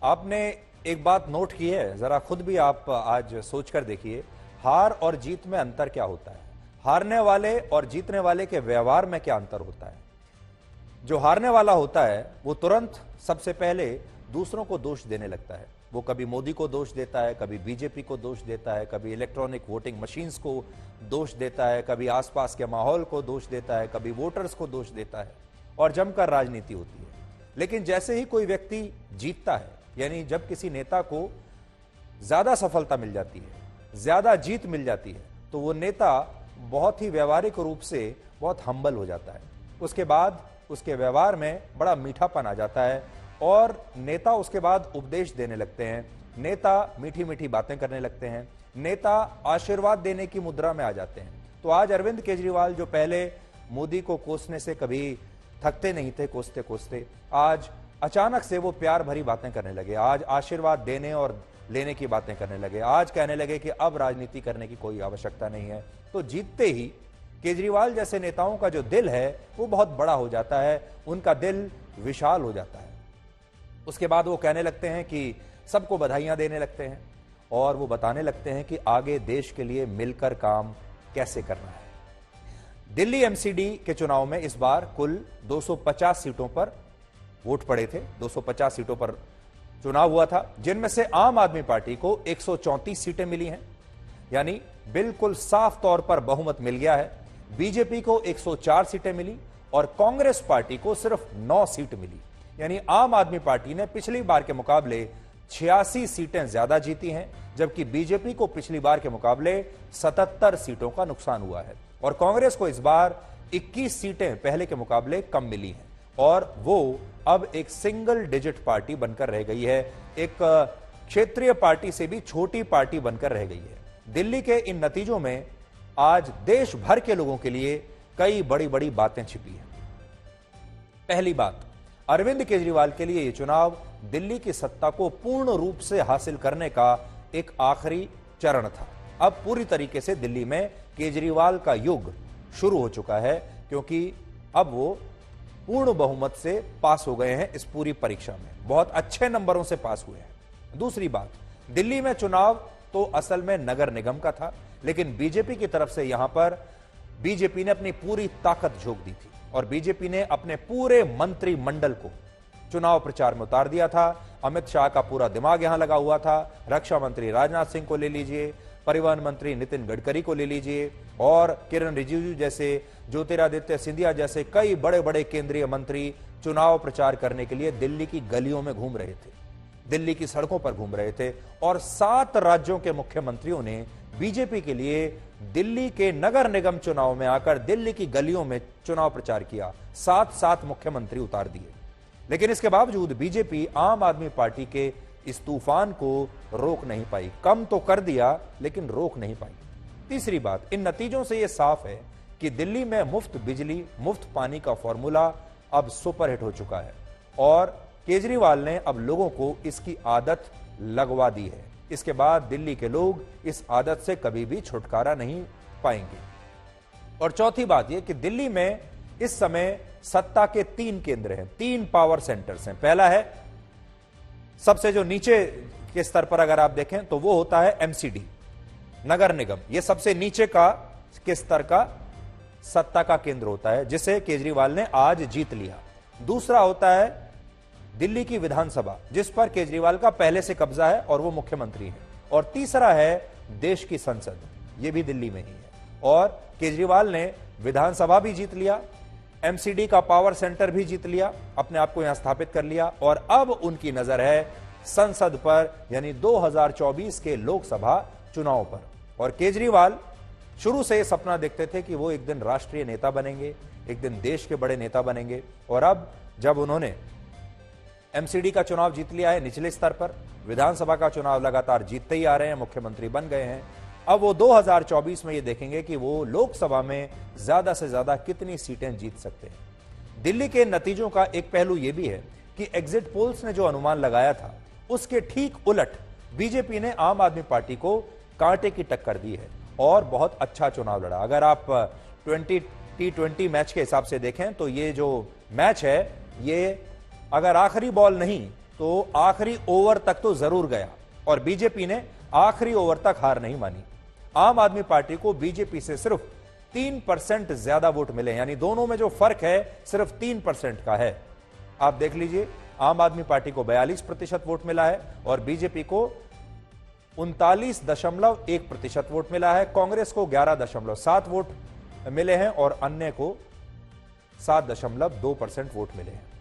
आपने एक बात नोट की है, जरा खुद भी आप आज सोच कर देखिए, हार और जीत में अंतर क्या होता है। हारने वाले और जीतने वाले के व्यवहार में क्या अंतर होता है। जो हारने वाला होता है वो तुरंत सबसे पहले दूसरों को दोष देने लगता है। वो कभी मोदी को दोष देता है, कभी बीजेपी को दोष देता है, कभी इलेक्ट्रॉनिक वोटिंग मशीन्स को दोष देता है, कभी आसपास के माहौल को दोष देता है, कभी वोटर्स को दोष देता है और जमकर राजनीति होती है। लेकिन जैसे ही कोई व्यक्ति जीतता है, यानी जब किसी नेता को ज्यादा सफलता मिल जाती है, ज्यादा जीत मिल जाती है, तो वो नेता बहुत ही व्यवहारिक रूप से बहुत हम्बल हो जाता है। उसके बाद उसके व्यवहार में बड़ा मीठापन आ जाता है और नेता उसके बाद उपदेश देने लगते हैं, नेता मीठी मीठी बातें करने लगते हैं, नेता आशीर्वाद देने की मुद्रा में आ जाते हैं। तो आज अरविंद केजरीवाल जो पहले मोदी को कोसने से कभी थकते नहीं थे, कोसते कोसते, आज अचानक से वो प्यार भरी बातें करने लगे। आज आशीर्वाद देने और लेने की बातें करने लगे। आज कहने लगे कि अब राजनीति करने की कोई आवश्यकता नहीं है। तो जीतते ही केजरीवाल जैसे नेताओं का जो दिल है वो बहुत बड़ा हो जाता है, उनका दिल विशाल हो जाता है। उसके बाद वो कहने लगते हैं कि सबको बधाइयां देने लगते हैं और वो बताने लगते हैं कि आगे देश के लिए मिलकर काम कैसे करना है। दिल्ली एमसीडी के चुनाव में इस बार कुल 250 सीटों पर वोट पड़े थे। 250 सीटों पर चुनाव हुआ था, जिनमें से आम आदमी पार्टी को 134 सीटें मिली हैं, यानी बिल्कुल साफ तौर पर बहुमत मिल गया है। बीजेपी को 104 सीटें मिली और कांग्रेस पार्टी को सिर्फ 9 सीट मिली, यानी आम आदमी पार्टी ने पिछली बार के मुकाबले 86 सीटें ज्यादा जीती हैं, जबकि बीजेपी को पिछली बार के मुकाबले 77 सीटों का नुकसान हुआ है और कांग्रेस को इस बार 21 सीटें पहले के मुकाबले कम मिली हैं और वो अब एक सिंगल डिजिट पार्टी बनकर रह गई है, एक क्षेत्रीय पार्टी से भी छोटी पार्टी बनकर रह गई है। दिल्ली के इन नतीजों में आज देश भर के लोगों के लिए कई बड़ी बड़ी बातें छिपी हैं। पहली बात, अरविंद केजरीवाल के लिए यह चुनाव दिल्ली की सत्ता को पूर्ण रूप से हासिल करने का एक आखिरी चरण था। अब पूरी तरीके से दिल्ली में केजरीवाल का युग शुरू हो चुका है, क्योंकि अब वो पूर्ण बहुमत से पास हो गए हैं इस पूरी परीक्षा में, बहुत अच्छे नंबरों से पास हुए हैं। दूसरी बात, दिल्ली में चुनाव तो असल में नगर निगम का था, लेकिन बीजेपी की तरफ से यहां पर बीजेपी ने अपनी पूरी ताकत झोंक दी थी और बीजेपी ने अपने पूरे मंत्रिमंडल को चुनाव प्रचार में उतार दिया था। अमित शाह का पूरा दिमाग यहां लगा हुआ था, रक्षा मंत्री राजनाथ सिंह को ले लीजिए, परिवहन मंत्री नितिन गडकरी को ले लीजिए और किरण रिजिजू जैसे, ज्योतिरादित्य सिंधिया जैसे कई बड़े बड़े केंद्रीय मंत्री चुनाव प्रचार करने के लिए दिल्ली की गलियों में घूम रहे थे, दिल्ली की सड़कों पर घूम रहे थे और 7 राज्यों के मुख्यमंत्रियों ने बीजेपी के लिए दिल्ली के नगर निगम चुनाव में आकर दिल्ली की गलियों में चुनाव प्रचार किया। 7 मुख्यमंत्री उतार दिए, लेकिन इसके बावजूद बीजेपी आम आदमी पार्टी के इस तूफान को रोक नहीं पाई। कम तो कर दिया लेकिन रोक नहीं पाई। तीसरी बात, इन नतीजों से यह साफ है कि दिल्ली में मुफ्त बिजली, मुफ्त पानी का फॉर्मूला अब सुपरहिट हो चुका है और केजरीवाल ने अब लोगों को इसकी आदत लगवा दी है। इसके बाद दिल्ली के लोग इस आदत से कभी भी छुटकारा नहीं पाएंगे। और चौथी बात यह कि दिल्ली में इस समय सत्ता के 3 केंद्र हैं, 3 पावर सेंटर्स हैं। पहला है सबसे जो नीचे के स्तर पर अगर आप देखें तो वो होता है एमसीडी, नगर निगम। ये सबसे नीचे का के स्तर का सत्ता का केंद्र होता है, जिसे केजरीवाल ने आज जीत लिया। दूसरा होता है दिल्ली की विधानसभा, जिस पर केजरीवाल का पहले से कब्जा है और वो मुख्यमंत्री है। और तीसरा है देश की संसद, ये भी दिल्ली में ही है और केजरीवाल ने विधानसभा भी जीत लिया, एमसीडी का पावर सेंटर भी जीत लिया, अपने आप को यहां स्थापित कर लिया और अब उनकी नजर है संसद पर, यानी 2024 के लोकसभा चुनाव पर। और केजरीवाल शुरू से सपना देखते थे कि वो एक दिन राष्ट्रीय नेता बनेंगे, एक दिन देश के बड़े नेता बनेंगे। और अब जब उन्होंने एमसीडी का चुनाव जीत लिया है निचले स्तर पर, विधानसभा का चुनाव लगातार जीतते ही आ रहे हैं, मुख्यमंत्री बन गए हैं, अब वो 2024 में ये देखेंगे कि वो लोकसभा में ज्यादा से ज्यादा कितनी सीटें जीत सकते हैं। दिल्ली के नतीजों का एक पहलू यह भी है कि एग्जिट पोल्स ने जो अनुमान लगाया था उसके ठीक उलट बीजेपी ने आम आदमी पार्टी को कांटे की टक्कर दी है और बहुत अच्छा चुनाव लड़ा। अगर आप T20 मैच के हिसाब से देखें तो ये जो मैच है, ये अगर आखिरी बॉल नहीं तो आखिरी ओवर तक तो जरूर गया और बीजेपी ने आखिरी ओवर तक हार नहीं मानी। आम आदमी पार्टी को बीजेपी से सिर्फ 3% ज्यादा वोट मिले, यानी दोनों में जो फर्क है सिर्फ 3% का है। आप देख लीजिए, आम आदमी पार्टी को 42% वोट मिला है और बीजेपी को 39.1% वोट मिला है। कांग्रेस को 11.7 वोट मिले हैं और अन्य को 7.2% वोट मिले हैं।